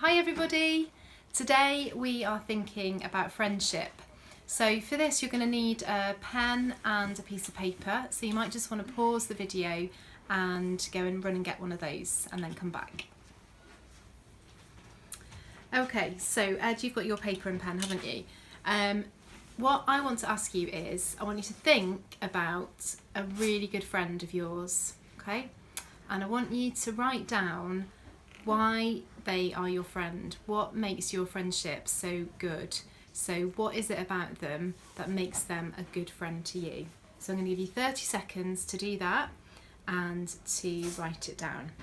Hi everybody! Today we are thinking about friendship. So for this you're going to need a pen and a piece of paper, so you might just want to pause the video and go and run and get one of those and then come back. Okay, so Ed, you've got your paper and pen, haven't you? What I want to ask you is, I want you to think about a really good friend of yours, okay? And I want you to write down why they are your friend. What makes your friendship so good? So what is it about them that makes them a good friend to you? So I'm going to give you 30 seconds to do that and to write it down.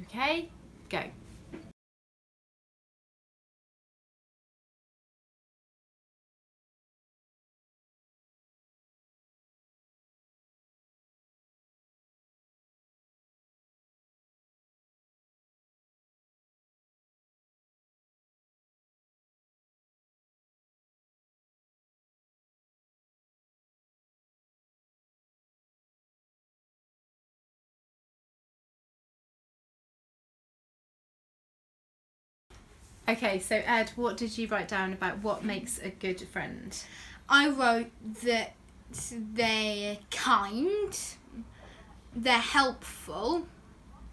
Okay, go. Okay, so Ed, what did you write down about what makes a good friend? I wrote that they're kind, they're helpful,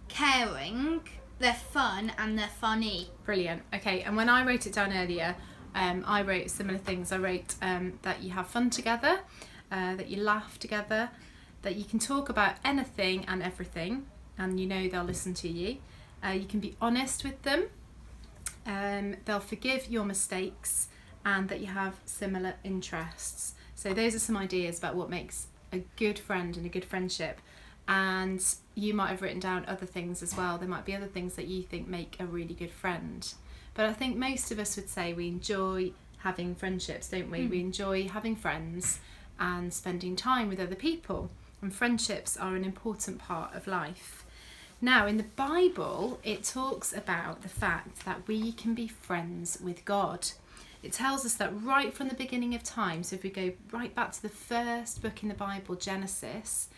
caring, they're fun, and they're funny. Brilliant. Okay, and when I wrote it down earlier, I wrote similar things. I wrote that you have fun together, that you laugh together, that you can talk about anything and everything, and you know they'll listen to you. You can be honest with them. They'll forgive your mistakes, and that you have similar interests. So those are some ideas about what makes a good friend and a good friendship. And you might have written down other things as well. There might be other things that you think make a really good friend. But I think most of us would say we enjoy having friendships, don't we? We enjoy having friends and spending time with other people. And friendships are an important part of life. Now, in the Bible, it talks about the fact that we can be friends with God. It tells us that right from the beginning of time, so if we go right back to the first book in the Bible, Genesis,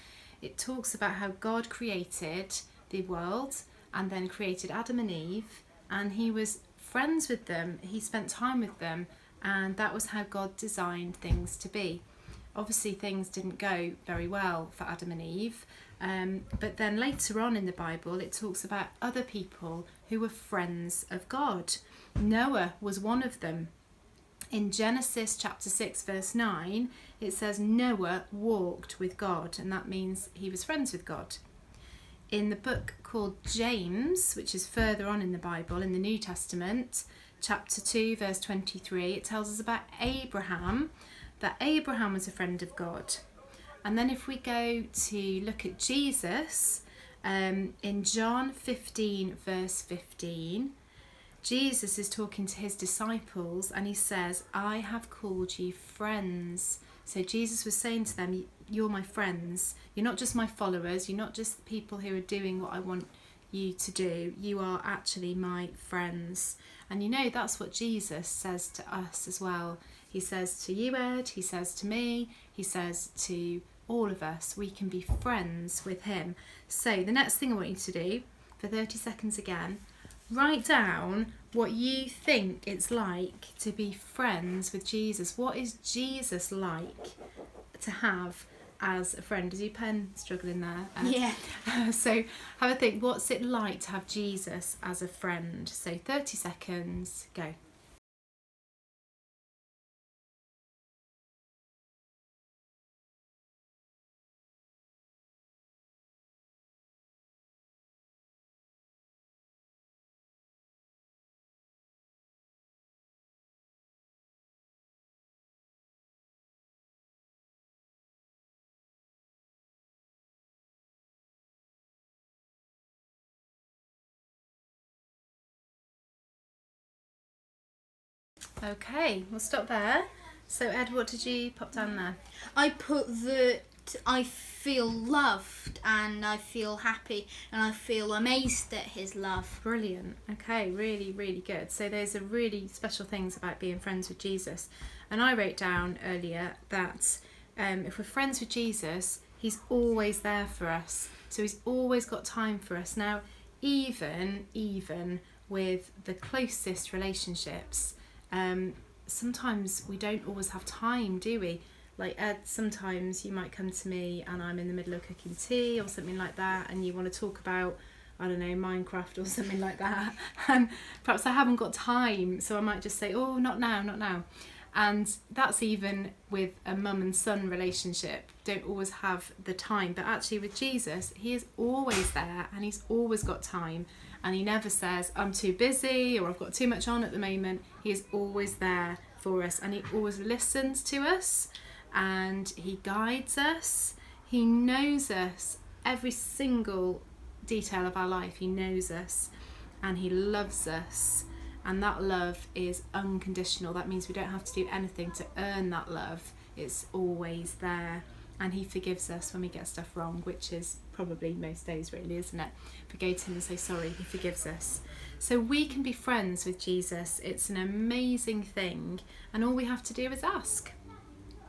it talks about how God created the world and then created Adam and Eve, and he was friends with them, he spent time with them, and that was how God designed things to be. Obviously things didn't go very well for Adam and Eve, but then later on in the Bible it talks about other people who were friends of God. Noah was one of them. In Genesis chapter 6 verse 9 it says Noah walked with God, and that means he was friends with God. In the book called James, which is further on in the Bible in the New Testament, chapter 2 verse 23, it tells us about Abraham, that Abraham was a friend of God. And then if we go to look at Jesus, in John 15 verse 15, Jesus is talking to his disciples and he says, I have called you friends. So Jesus was saying to them, you're my friends. You're not just my followers. You're not just people who are doing what I want you to do. You are actually my friends. And you know, that's what Jesus says to us as well. He says to you, Ed, he says to me, he says to all of us, we can be friends with him. So the next thing I want you to do, for 30 seconds again, write down what you think it's like to be friends with Jesus. What is Jesus like to have as a friend? Is your pen struggling there? Yeah. So have a think, what's it like to have Jesus as a friend? So 30 seconds, go. Okay, we'll stop there. So Ed, what did you pop down there? I put that I feel loved and I feel happy and I feel amazed at his love. Brilliant. Okay, really, really good. So those are really special things about being friends with Jesus. And I wrote down earlier that if we're friends with Jesus, he's always there for us. So he's always got time for us. Now, even with the closest relationships, sometimes we don't always have time, do we? Like Ed, sometimes you might come to me and I'm in the middle of cooking tea or something like that, and you want to talk about, I don't know, Minecraft or something like that, and perhaps I haven't got time, so I might just say, oh, not now. And that's even with a mum and son relationship, don't always have the time. But actually with Jesus, he is always there, and he's always got time, and he never says, I'm too busy, or I've got too much on at the moment. He is always there for us, and he always listens to us, and he guides us. He knows us, every single detail of our life. He knows us, and he loves us, and that love is unconditional. That means we don't have to do anything to earn that love. It's always there, and he forgives us when we get stuff wrong, which is probably most days, really, isn't it? If we go to him and say sorry, he forgives us. So we can be friends with Jesus. It's an amazing thing, and all we have to do is ask.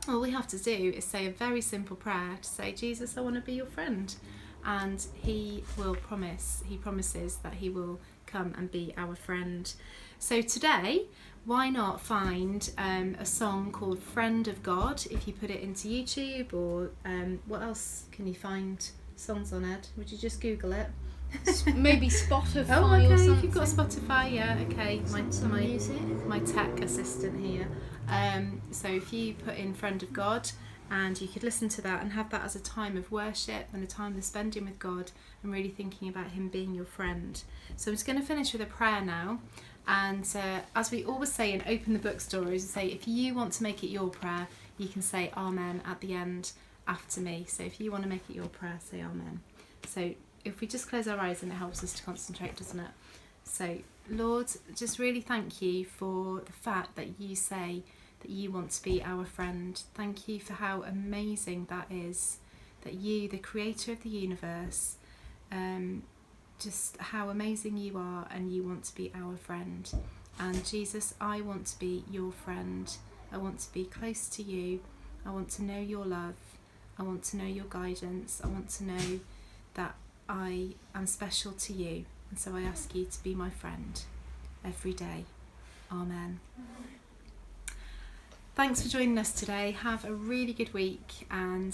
All we have to do is say a very simple prayer to say, Jesus, I want to be your friend. And he promises that he will come and be our friend. So today, why not find a song called Friend of God? If you put it into YouTube, or what else can you find songs on, Ed? Would you just Google it? Maybe Spotify. Oh, okay. Or something. If you've got Spotify, yeah, okay. Music. My tech assistant here. So if you put in Friend of God, and you could listen to that and have that as a time of worship and a time of spending with God and really thinking about him being your friend. So I'm just going to finish with a prayer now. And as we always say in Open the Book Stories, we say if you want to make it your prayer, you can say Amen at the end after me. So if you want to make it your prayer, say Amen. So if we just close our eyes, and it helps us to concentrate, doesn't it? So Lord, just really thank you for the fact that you say that you want to be our friend. Thank you for how amazing that is, that you, the creator of the universe, just how amazing you are, and you want to be our friend. And Jesus, I want to be your friend. I want to be close to you. I want to know your love. I want to know your guidance. I want to know that I am special to you. And so I ask you to be my friend every day. Amen. Thanks for joining us today. Have a really good week, and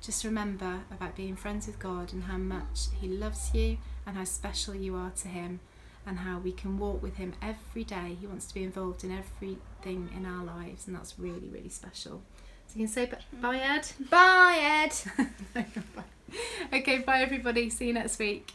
just remember about being friends with God and how much he loves you and how special you are to him, and how we can walk with him every day. He wants to be involved in everything in our lives, and that's really, really special. So you can say bye, Ed. Bye, Ed. Okay, bye everybody. See you next week.